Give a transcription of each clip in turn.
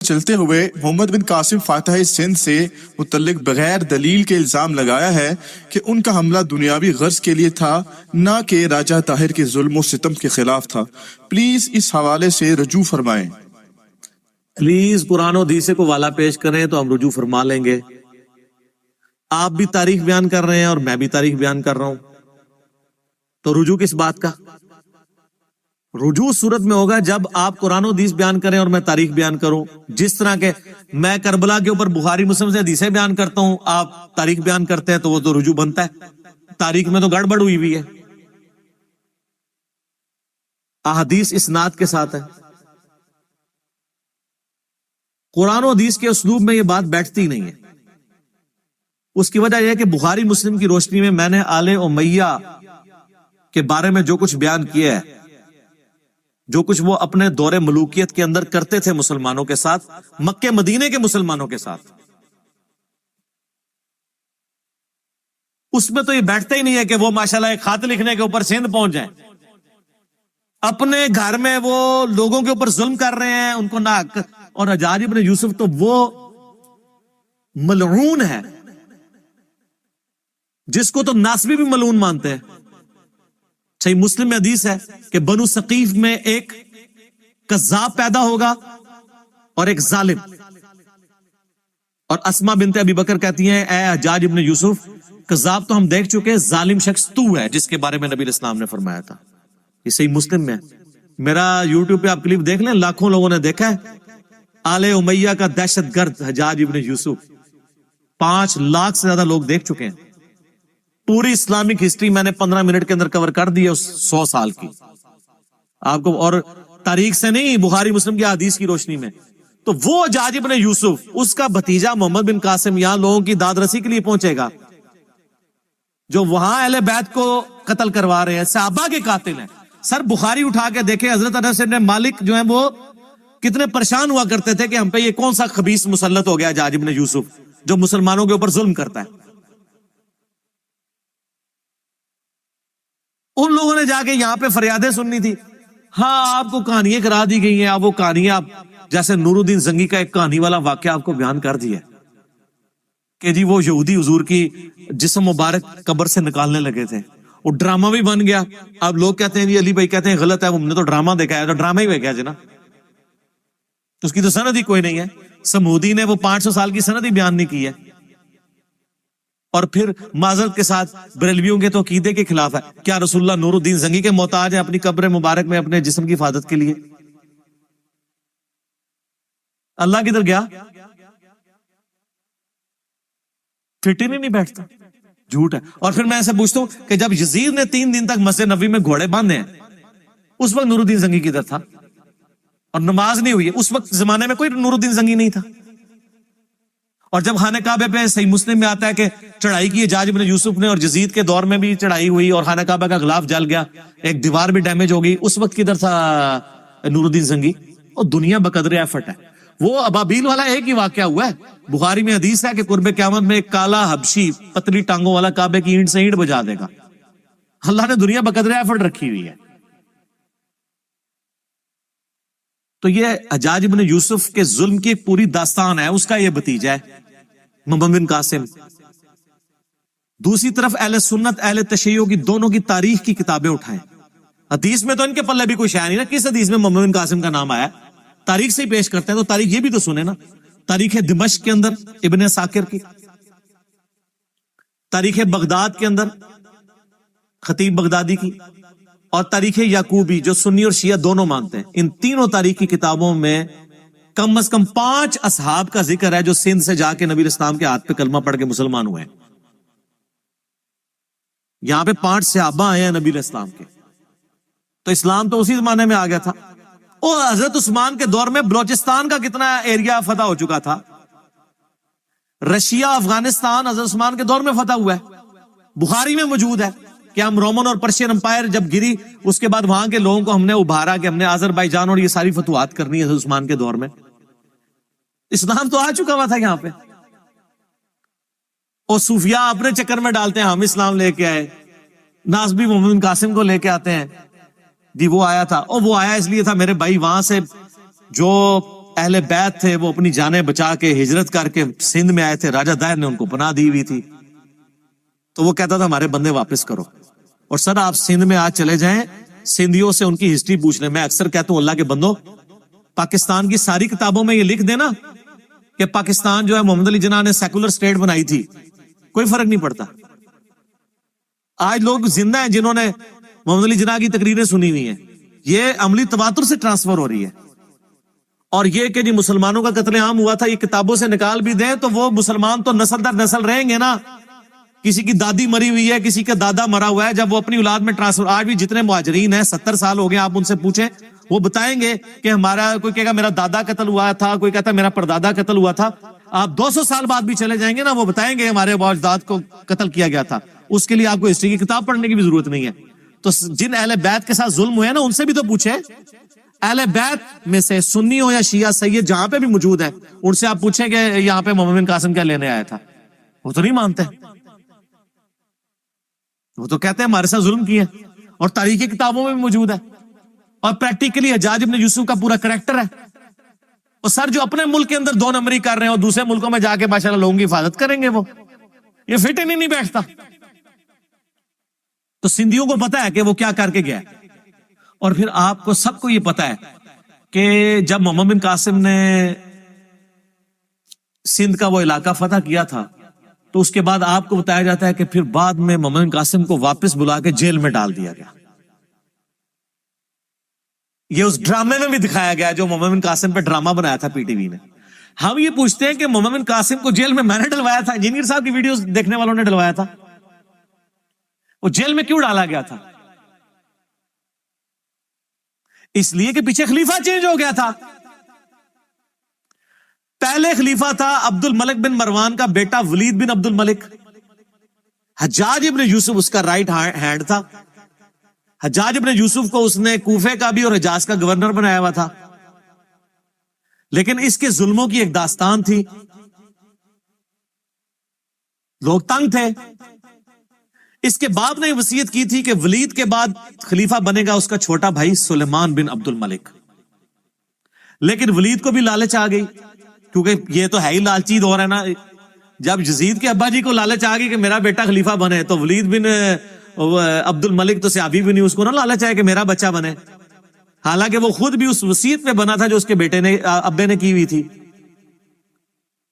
چلتے ہوئے محمد بن قاسم فاتح سندھ سے متعلق بغیر دلیل کے الزام لگایا ہے کہ ان کا حملہ دنیاوی غرض کے لیے تھا، نہ کہ راجہ طاہر کے ظلم و ستم کے خلاف تھا۔ پلیز اس حوالے سے رجوع فرمائیں۔ پلیز قرآن و حدیث کو والا پیش کریں تو ہم رجوع فرما لیں گے۔ آپ بھی تاریخ بیان کر رہے ہیں اور میں بھی تاریخ بیان کر رہا ہوں، تو رجوع کس بات کا؟ رجوع صورت میں ہوگا جب آپ قرآن و حدیث بیان کریں اور میں تاریخ بیان کروں۔ جس طرح کے میں کربلا کے اوپر بخاری مسلم سے حدیثیں بیان کرتا ہوں، آپ تاریخ بیان کرتے ہیں، تو وہ تو رجوع بنتا ہے۔ تاریخ میں تو گڑبڑ ہوئی ہوئی ہے، احادیث اسناد کے ساتھ ہے۔ قرآن و حدیث کے اسلوب میں یہ بات بیٹھتی نہیں ہے۔ اس کی وجہ یہ ہے کہ بخاری مسلم کی روشنی میں نے آل امیہ کے بارے میں جو کچھ بیان کیا ہے، جو کچھ وہ اپنے دور ملوکیت کے اندر کرتے تھے مسلمانوں کے ساتھ، مکے مدینے کے مسلمانوں کے ساتھ، اس میں تو یہ بیٹھتا ہی نہیں ہے کہ وہ ماشاءاللہ ایک خط لکھنے کے اوپر سندھ پہنچ جائیں۔ اپنے گھر میں وہ لوگوں کے اوپر ظلم کر رہے ہیں، ان کو ناک۔ اور حجاج ابن یوسف تو وہ ملعون ہے جس کو تو ناصبی بھی ملعون مانتے ہیں۔ صحیح مسلم میں حدیث ہے کہ بنو ثقیف میں ایک کذاب پیدا ہوگا اور ایک ظالم، اور اسما بنت ابی بکر کہتی ہیں اے حجاج ابن یوسف، کذاب تو ہم دیکھ چکے، ظالم شخص تو ہے جس کے بارے میں نبی علیہ السلام نے فرمایا تھا۔ یہ صحیح مسلم میں ہے۔ میرا یوٹیوب پہ آپ کلپ دیکھ لیں، لاکھوں لوگوں نے دیکھا ہے۔ آل امیہ کا دہشت گرد حجاج ابن یوسف 5 لاکھ سے زیادہ لوگ دیکھ چکے ہیں۔ پوری اسلامک ہسٹری میں نے 15 منٹ کے اندر کور کر دی ہے، اس 100 سال کی آپ کو، اور تاریخ سے نہیں، بخاری مسلم کی حدیث کی روشنی میں۔ تو وہ حجاج ابن یوسف، اس کا بھتیجا محمد بن قاسم یہاں لوگوں کی داد رسی کے لیے پہنچے گا، جو وہاں اہل بیت کو قتل کروا رہے ہیں، صحابہ کے قاتل ہیں۔ سر بخاری اٹھا کے دیکھیں، حضرت انس بن مالک جو ہیں وہ کتنے پریشان ہوا کرتے تھے کہ ہم پہ یہ کون سا خبیث مسلط ہو گیا حجاج ابن یوسف جو مسلمانوں کے اوپر ظلم کرتا ہے۔ ان لوگوں نے جا کے یہاں پہ فریادیں سننی تھی۔ ہاں، آپ کو کہانیاں کرا دی گئی ہیں، آپ وہ کہانیاں، جیسے نور الدین زنگی کا ایک کہانی والا واقعہ آپ کو بیان کر دیا کہ جی وہ یہودی حضور کی جسم مبارک قبر سے نکالنے لگے تھے، وہ ڈرامہ بھی بن گیا۔ اب لوگ کہتے ہیں جی علی بھائی کہتے ہیں غلط ہے، ہم نے تو ڈرامہ دیکھا ہے، تو ڈرامہ ہی ہو گیا جناب، اس کی تو سند ہی کوئی نہیں ہے۔ سمودی نے وہ 500 سال کی سند ہی بیان نہیں کی ہے، اور پھر معذرت کے ساتھ بریلویوں کے تو عقیدے کے خلاف ہے۔ کیا رسول اللہ نور الدین زنگی کے محتاج ہیں اپنی قبر مبارک میں اپنے جسم کی حفاظت کے لیے؟ اللہ کدھر گیا؟ فٹ ہی نہیں بیٹھتا، جھوٹ ہے۔ اور پھر میں ایسے پوچھتا ہوں کہ جب یزید نے 3 دن تک مسجد نبوی میں گھوڑے باندھے ہیں، اس وقت نور الدین زنگی کدھر تھا؟ اور نماز نہیں ہوئی ہے، اس وقت زمانے میں کوئی نور الدین زنگی نہیں تھا۔ اور جب خانہ کعبہ پہ صحیح مسلم میں آتا ہے کہ چڑھائی کی حجاج ابن یوسف نے، اور یزید کے دور میں بھی چڑھائی ہوئی اور خانہ کعبہ کا غلاف جل گیا، ایک دیوار بھی ڈیمیج ہو گئی، اس وقت کدھر تھا نور الدین زنگی؟ اور دنیا بقدر ایفٹ ہے۔ وہ ابابیل والا ایک ہی واقعہ ہوا ہے، بخاری میں حدیث ہے کہ قرب قیامت میں ایک کالا حبشی پتلی ٹانگوں والا کعبے کی اینٹ سے اینٹ بجا دے گا۔ اللہ نے دنیا بقدر ایفٹ رکھی ہوئی ہے۔ تو یہ حجاج ابن یوسف کے ظلم کی ایک پوری داستان ہے، اس کا یہ بھتیجا ہے محمد بن قاسم۔ دوسری طرف اہل سنت اہل تشیع کی دونوں کی تاریخ کی کتابیں اٹھائیں، حدیث میں تو ان کے پلے بھی کوئی شے نہیں نا، کس حدیث میں محمد بن قاسم کا نام آیا؟ تاریخ سے ہی پیش کرتے ہیں، تو تاریخ یہ بھی تو سنیں نا۔ تاریخ دمشق کے اندر ابن ساکر کی، تاریخ بغداد کے اندر خطیب بغدادی کی، اور تاریخ یعقوبی جو سنی اور شیعہ دونوں مانتے ہیں، ان تینوں تاریخ کی کتابوں میں کم از کم 5 اصحاب کا ذکر ہے جو سندھ سے جا کے نبی علیہ السلام کے ہاتھ پہ کلمہ پڑھ کے مسلمان ہوئے ہیں۔ یہاں پہ 5 صحابہ آئے ہیں نبی علیہ السلام کے، تو اسلام تو اسی زمانے میں آ گیا تھا۔ اور حضرت عثمان کے دور میں بلوچستان کا کتنا ایریا فتح ہو چکا تھا، رشیا افغانستان حضرت عثمان کے دور میں فتح ہوا ہے۔ بخاری میں موجود ہے کہ ہم رومن اور پرشین امپائر جب گری، اس کے بعد وہاں کے لوگوں کو ہم نے ابھارا کہ ہم نے آذربائیجان اور یہ ساری فتوحات کرنی ہے حضرت عثمان کے دور میں۔ اسلام تو آ چکا ہوا تھا یہاں پہ، اور صوفیاء اپنے چکر میں ڈالتے ہیں ہم اسلام لے کے آئے، ناصبی محمد بن قاسم کو لے کے آتے ہیں جی وہ آیا تھا، اور وہ آیا اس لیے تھا میرے بھائی، وہاں سے جو اہل بیت تھے، وہ اپنی جانیں بچا کے ہجرت کر کے سندھ میں آئے تھے، راجہ داہر نے ان کو پناہ دی ہوئی تھی، تو وہ کہتا تھا ہمارے بندے واپس کرو. اور سر آپ سندھ میں آج چلے جائیں، سندھیوں سے ان کی ہسٹری پوچھ لیں. میں اکثر کہتا ہوں اللہ کے بندوں، پاکستان کی ساری کتابوں میں یہ لکھ دینا کہ پاکستان جو ہے محمد علی جناح نے سیکولر سٹیٹ بنائی تھی، کوئی فرق نہیں پڑتا. آج لوگ زندہ ہیں جنہوں نے محمد علی جناح کی تقریریں سنی ہوئی ہیں، یہ عملی تواتر سے ٹرانسفر ہو رہی ہے. اور یہ کہ جی مسلمانوں کا قتل عام ہوا تھا، یہ کتابوں سے نکال بھی دیں تو وہ مسلمان تو نسل در نسل رہیں گے نا. کسی کی دادی مری ہوئی ہے، کسی کا دادا مرا ہوا ہے، جب وہ اپنی اولاد میں ٹرانسفر. آج بھی جتنے مہاجرین ہیں 70 سال ہو گئے، آپ ان سے پوچھیں وہ بتائیں گے کہ ہمارا، کوئی کہے گا میرا دادا قتل ہوا تھا، کوئی کہتا ہے میرا پردادا قتل ہوا تھا. آپ 200 سال بعد بھی چلے جائیں گے نا، وہ بتائیں گے ہمارے اجداد کو قتل کیا گیا تھا. اس کے لیے آپ کو ہسٹری کی کتاب پڑھنے کی بھی ضرورت نہیں ہے. تو جن اہل بیت کے ساتھ ظلم ہوئے نا، ان سے بھی تو پوچھے. اہل بیت میں سے سنی ہو یا شیعہ سید جہاں پہ بھی موجود ہے، ان سے آپ پوچھیں کہ یہاں پہ محمد بن قاسم کیا لینے آیا تھا، وہ تو نہیں مانتے. وہ تو کہتے ہیں ہمارے ساتھ ظلم کیے، اور تاریخی کتابوں میں بھی موجود ہے. اور پریکٹیکلی حجاج ابن یوسف کا پورا کریکٹر ہے. اور سر جو اپنے ملک کے اندر 2 نمبری کر رہے ہیں اور دوسرے ملکوں میں جا کے ماشاءاللہ لوگوں کی حفاظت کریں گے، وہ یہ فٹ ہی نہیں بیٹھتا. تو سندھیوں کو پتا ہے کہ وہ کیا کر کے گیا. اور پھر آپ کو سب کو یہ پتا ہے کہ جب محمد بن قاسم نے سندھ کا وہ علاقہ فتح کیا تھا، تو اس کے بعد آپ کو بتایا جاتا ہے کہ پھر بعد میں محمد بن قاسم کو واپس بلا کے جیل میں ڈال دیا گیا. یہ اس ڈرامے میں بھی دکھایا گیا جو محمد بن قاسم پہ ڈرامہ بنایا تھا پی ٹی وی نے. ہم یہ پوچھتے ہیں کہ محمد بن قاسم کو جیل میں نے ڈلوایا تھا، انجینئر صاحب کی ویڈیوز دیکھنے والوں نے ڈلوایا تھا، وہ جیل میں کیوں ڈالا گیا تھا؟ اس لیے کہ پیچھے خلیفہ چینج ہو گیا تھا. پہلے خلیفہ تھا عبد الملک بن مروان کا بیٹا ولید بن عبد الملک. حجاج ابن یوسف اس کا رائٹ ہینڈ تھا. حجاج ابن یوسف کو اس نے کوفے کا بھی اور حجاز کا گورنر بنایا ہوا تھا. لیکن اس کے ظلموں کی ایک داستان تھی، لوگ تنگ تھے. اس کے باپ نے وصیت کی تھی کہ ولید کے بعد خلیفہ بنے گا اس کا چھوٹا بھائی سلیمان بن عبد الملک. لیکن ولید کو بھی لالچ آ گئی، کیونکہ یہ تو ہے ہی لالچی دور ہے نا. جب یزید کے ابا جی کو لالچ آ گئی کہ میرا بیٹا خلیفہ بنے، تو ولید بن عبد الملک تو صحابی بھی نہیں، اس کو نہ لالچ آئے کہ میرا بچہ بنے. حالانکہ وہ خود بھی اس وصیت میں بنا تھا جو اس کے بیٹے نے، ابے نے کی ہوئی تھی.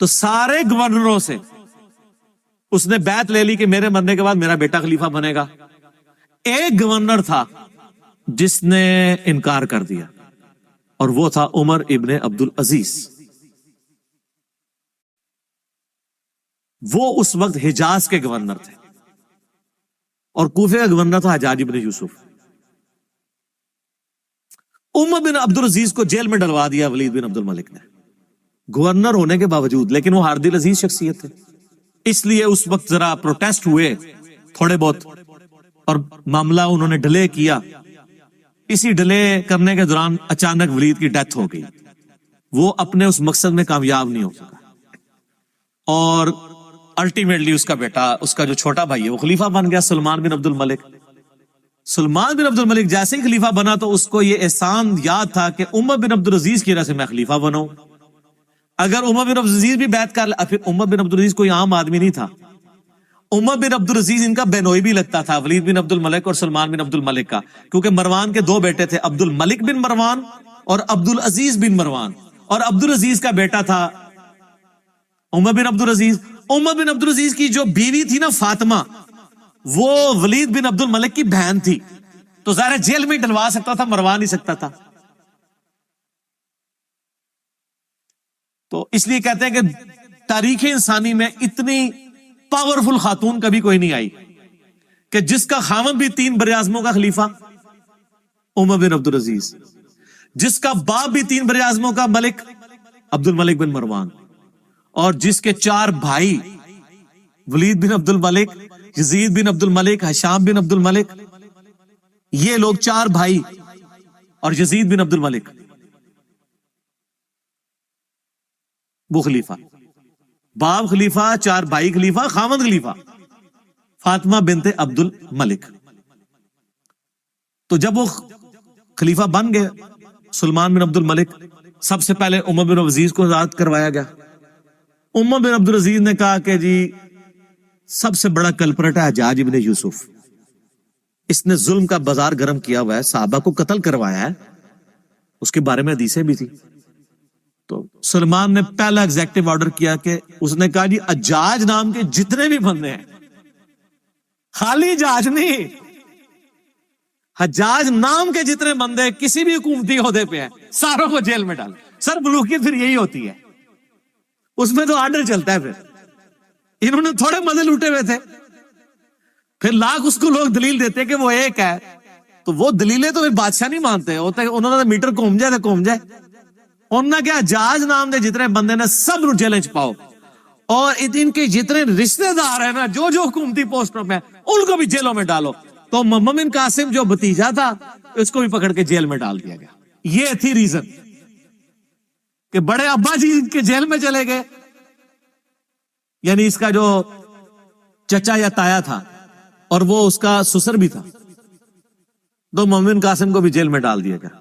تو سارے گورنروں سے اس نے بیعت لے لی کہ میرے مرنے کے بعد میرا بیٹا خلیفہ بنے گا. ایک گورنر تھا جس نے انکار کر دیا، اور وہ تھا عمر ابن عبد العزیز. وہ اس وقت حجاز کے گورنر تھے، اور کوفے کا گورنر تھا حجاج ابن یوسف. عمر بن عبد العزیز کو جیل میں ڈلوا دیا ولید بن عبد الملک نے، گورنر ہونے کے باوجود. لیکن وہ ہار دل عزیز شخصیت تھے، اس لیے اس وقت ذرا پروٹیسٹ ہوئے تھوڑے بہت، اور معاملہ انہوں نے ڈیلے کیا. اسی ڈیلے کرنے کے دوران اچانک ولید کی ڈیتھ ہو گئی. وہ اپنے اس مقصد میں کامیاب نہیں ہو سکا، اور الٹیمیٹلی اس کا بیٹا، اس کا جو چھوٹا بھائی ہے، وہ خلیفہ بن گیا، سلمان بن عبد الملک. سلمان بن عبد الملک جیسے ہی خلیفہ بنا تو اس کو یہ احسان یاد تھا کہ عمر بن عبد العزیز کی وجہ سے میں خلیفہ بناؤں. اگر عمر بن عبد العزیز بھی بیعت کر لے، پھر عمر بن عبد العزیز کوئی عام آدمی نہیں تھا. عمر بن عبد العزیز ان کا بینوئی بھی لگتا تھا، ولید بن عبد الملک اور سلمان بن عبد الملک کا، کیونکہ مروان کے 2 بیٹے تھے، عبد الملک بن مروان اور عبد العزیز بن مروان. اور عبد العزیز کا بیٹا تھا عمر بن عبد العزیز. عمر بن عبد العزیز کی جو بیوی تھی نا فاطمہ، وہ ولید بن عبد الملک کی بہن تھی. تو ظاہر جیل میں ڈلوا سکتا تھا، مروا نہیں سکتا تھا. تو اس لیے کہتے ہیں کہ تاریخ انسانی میں اتنی پاورفل خاتون کبھی کوئی نہیں آئی کہ جس کا خاوند بھی 3 براعظموں کا خلیفہ عمر بن عبد العزیز، جس کا باپ بھی 3 براعظموں کا ملک عبد الملک بن مروان، اور جس کے 4 بھائی ولید بن عبد الملک، یزید بن عبد الملک، ہشام بن عبد الملک، یہ لوگ 4 بھائی اور یزید بن عبد الملک، وہ خلیفہ، باپ خلیفہ، 4 بھائی خلیفہ، خاوند خلیفہ، فاطمہ بنت عبد الملک. تو جب وہ خلیفہ بن گئے سلمان بن عبد الملک، سب سے پہلے عمر بن عبدالعزیز کو آزاد کروایا گیا. عمر بن عبدالعزیز نے کہا کہ جی سب سے بڑا کلپرٹ ہے حجاج ابن یوسف، اس نے ظلم کا بازار گرم کیا ہوا ہے، صحابہ کو قتل کروایا ہے، اس کے بارے میں حدیثیں بھی تھی. تو سلمان نے پہلا ایگزیکٹو آرڈر کیا کہ اس نے کہا جی حجاج نام کے جتنے بھی بندے ہیں، خالی حجاج نہیں، حجاج نام کے جتنے بندے کسی بھی حکومتی عہدے پہ ہیں ساروں کو جیل میں ڈال. سر ملوکیت پھر یہی ہوتی ہے، اس میں تو آرڈر چلتا ہے. پھر انہوں نے تھوڑے مزے لوٹے ہوئے تھے، پھر لاکھ اس کو لوگ دلیل دیتے کہ وہ ایک ہے، تو وہ دلیلیں تو بادشاہ نہیں مانتے ہوتے، انہوں نے میٹر گھوم جائے تو گھوم جائے. انہوں نے کیا حجاج نام دے جتنے بندے نے سب نو جیلیں چ پاؤ، اور ان کے جتنے رشتہ دار ہیں نا جو جو حکومتی پوسٹوں میں ان کو بھی جیلوں میں ڈالو. تو محمد بن قاسم جو بھتیجا تھا اس کو بھی پکڑ کے جیل میں ڈال دیا گیا. یہ تھی ریزن کہ بڑے ابا جی ان کے جیل میں چلے گئے، یعنی اس کا جو چچا یا تایا تھا اور وہ اس کا سسر بھی تھا، تو محمد بن قاسم کو بھی جیل میں ڈال دیا گیا.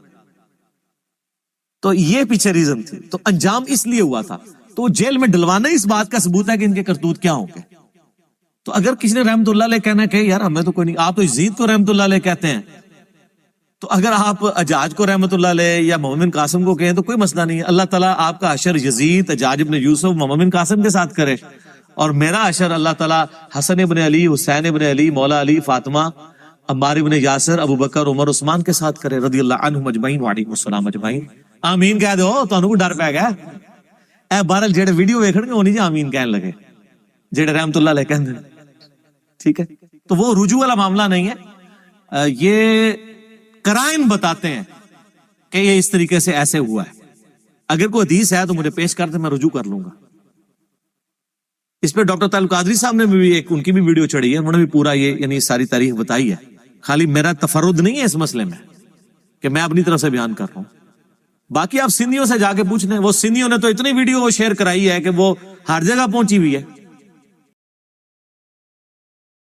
تو یہ پیچھے ریزن تھی. تو انجام اس لیے ہوا تھا. تو جیل میں ڈلوانا اس بات کا ثبوت ہے کہ ان کے کرتوت کیا ہوں گے. تو اگر کسی نے رحمت اللہ علیہ کہنا کہ یار ہمیں تو کوئی نہیں، آپ تو یزید کو رحمت اللہ علیہ کہتے ہیں، تو اگر آپ حجاج کو رحمت اللہ علیہ یا محمد بن قاسم کو کہیں تو کوئی مسئلہ نہیں ہے. اللہ تعالیٰ آپ کا حشر یزید، حجاج ابن یوسف، محمد بن قاسم کے ساتھ کرے، اور میرا حشر اللہ تعالیٰ حسن ابن علی، حسین ابن علی، مولا علی، فاطمہ، عمار ابن یاسر، ابو بکر، عمر، عثمان کے ساتھ کرے رضی اللہ عنہم اجمعین وعلیکم السلام اجمعین. آمین کہہ دو، تانوں کو ڈر پہ گیا اے بہرحال جڑے ویڈیو ویکھن گے انہی جی آمین کہنے لگے جڑے رحمت اللہ علیہ کہندے. ٹھیک ہے، تو وہ رجوع والا معاملہ نہیں ہے، یہ قرائن بتاتے ہیں کہ یہ اس طریقے سے ایسے ہوا ہے. اگر کوئی حدیث ہے تو مجھے پیش کر دے، میں رجوع کر لوں گا. اس پہ ڈاکٹر طاہر القادری صاحب نے بھی ایک ان کی بھی ویڈیو چڑھی ہے، انہوں نے بھی پورا یہ یعنی ساری تاریخ بتائی ہے. خالی میرا تفرد نہیں ہے اس مسئلے میں کہ میں اپنی طرف سے بیان کر رہا ہوں. باقی آپ سندھیوں سے جا کے پوچھ لیں، وہ سندھیوں نے تو اتنی ویڈیو شیئر کرائی ہے کہ وہ ہر جگہ پہنچی ہوئی ہے.